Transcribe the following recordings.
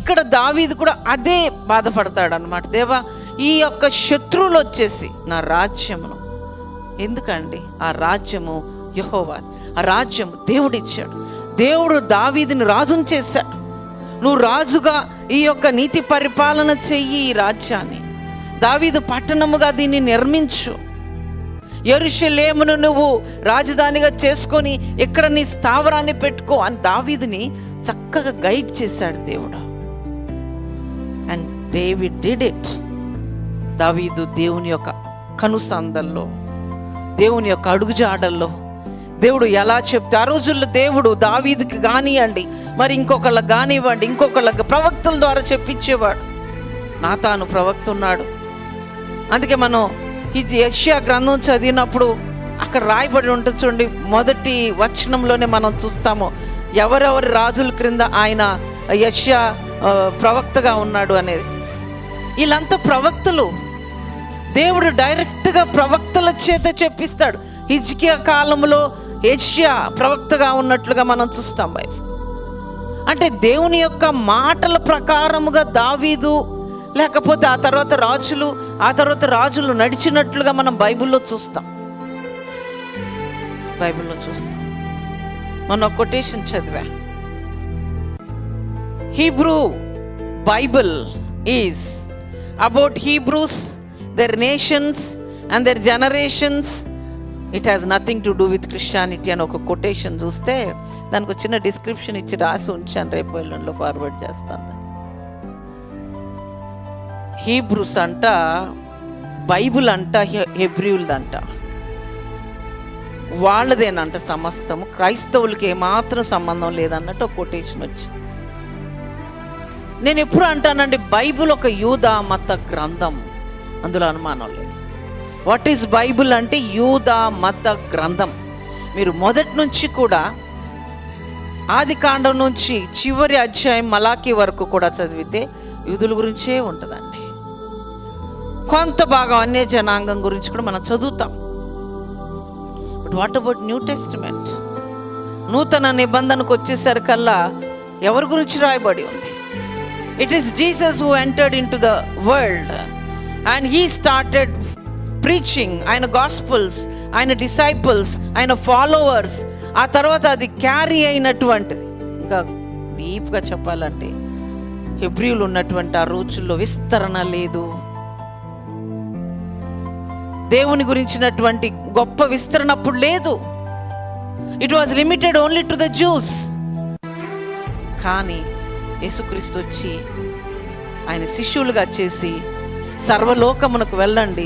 ఇక్కడ దావీదు కూడా అదే బాధపడతాడు అనమాట. దేవా, ఈ యొక్క శత్రువులు వచ్చేసి నా రాజ్యమును, ఎందుకండి ఆ రాజ్యము యెహోవా, ఆ రాజ్యము దేవుడిచ్చాడు. దేవుడు దావీదుని రాజును చేశాడు. నువ్వు రాజుగా ఈ యొక్క నీతి పరిపాలన చెయ్యి, ఈ రాజ్యాన్ని దావీదు పట్టణముగా దీన్ని నిర్మించు, యెరూషలేమును నువ్వు రాజధానిగా చేసుకొని ఇక్కడ నీ స్థావరాన్ని పెట్టుకో అని దావీదుని చక్కగా గైడ్ చేశాడు దేవుడు. And David did it. దావీదు దేవుని యొక్క కనుసందల్లో, దేవుని యొక్క అడుగుజాడల్లో దేవుడు ఎలా చెప్తే ఆ రోజుల్లో దేవుడు దావీదుకి కానివ్వండి, మరి ఇంకొకళ్ళకి కానివ్వండి, ఇంకొకళ్ళకి ప్రవక్తల ద్వారా చెప్పించేవాడు. నాతాను ప్రవక్త ఉన్నాడు. అందుకే మనం ఈ యెషయా గ్రంథం చదివినప్పుడు అక్కడ రాయబడి ఉంటుంది చూడండి, మొదటి వచనంలోనే మనం చూస్తాము ఎవరెవరి రాజుల క్రింద ఆయన యెషయా ప్రవక్తగా ఉన్నాడు అనేది. వీళ్ళంతా ప్రవక్తలు. దేవుడు డైరెక్ట్గా ప్రవక్తల చేత చెప్పిస్తాడు. హిజ్కియా కాలంలో యెషయా ప్రవక్తగా ఉన్నట్లుగా మనం చూస్తాం. అంటే దేవుని యొక్క మాటల ప్రకారముగా దావీదు, లేకపోతే ఆ తర్వాత రాజులు నడిచినట్లుగా మనం బైబిల్లో చూస్తాం. మన కొటేషన్ చదివా, Hebrew Bible is about Hebrews, their nations and their generations. It has nothing to do with Christianity అని ఒక కొటేషన్ చూస్తే దానికి ఒక చిన్న డిస్క్రిప్షన్ ఇచ్చి రాసి ఉంచాను, రేపు ఎల్లుండిలో ఫార్వర్డ్ చేస్తాను. హీబ్రూస్ అంట, బైబుల్ అంట హెబ్రీయులదంట, వాళ్ళదేనంట సమస్తము, క్రైస్తవులకి ఏమాత్రం సంబంధం లేదన్నట్టు ఒక కొటేషన్ వచ్చింది. నేను ఎప్పుడు అంటానండి, బైబుల్ ఒక యూదా మత గ్రంథం, అందులో అనుమానం లేదు. వాట్ ఈస్ బైబుల్ అంటే యూదా మత గ్రంథం. మీరు మొదటి నుంచి కూడా ఆది కాండం నుంచి చివరి అధ్యాయం మలాకీ వరకు కూడా చదివితే యూదుల గురించే ఉంటుందండి. కొంత భాగం అన్య జనాంగం గురించి కూడా మనం చదువుతాం. But what about new testament? నూతన నిబంధనకు వచ్చేసరికల్లా ఎవరి గురించి రాయబడి ఉంది? It is Jesus who entered in to the world and he started preaching ఆయన గాస్పుల్స్, ఆయన డిసైపుల్స్, ఆయన ఫాలోవర్స్. ఆ తర్వాత అది క్యారీ అయినటువంటిది. ఇంకా డీప్గా చెప్పాలంటే హెబ్రీయులు ఉన్నటువంటి ఆ రోజుల్లో విస్తరణ లేదు. దేవుని గురించినటువంటి గొప్ప విస్తరణ అప్పుడు లేదు. It was limited only to the juice. కానీ యేసుక్రీస్తు వచ్చి ఆయన శిష్యులుగా చేసి సర్వలోకమునకు వెళ్ళండి,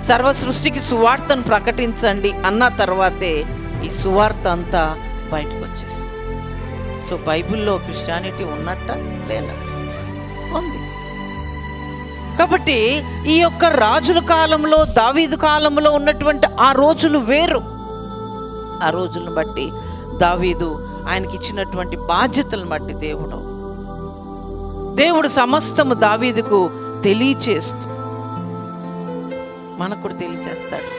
సర్వ సృష్టికి సువార్తను ప్రకటించండి అన్న తర్వాతే ఈ సువార్త అంతా బయటకు వచ్చేసి. సో బైబిల్లో క్రిస్టియానిటీ ఉన్నట్ట లేనట్ట ఉంది. కాబట్టి ఈ యొక్క రాజుల కాలంలో, దావీదు కాలంలో ఉన్నటువంటి ఆ రోజులు వేరు. ఆ రోజులను బట్టి దావీదు ఆయనకి ఇచ్చినటువంటి బాధ్యతలను బట్టి దేవుడు సమస్తము దావీదుకు తెలియచేస్తూ మనకు కూడా తెలియచేస్తాడు.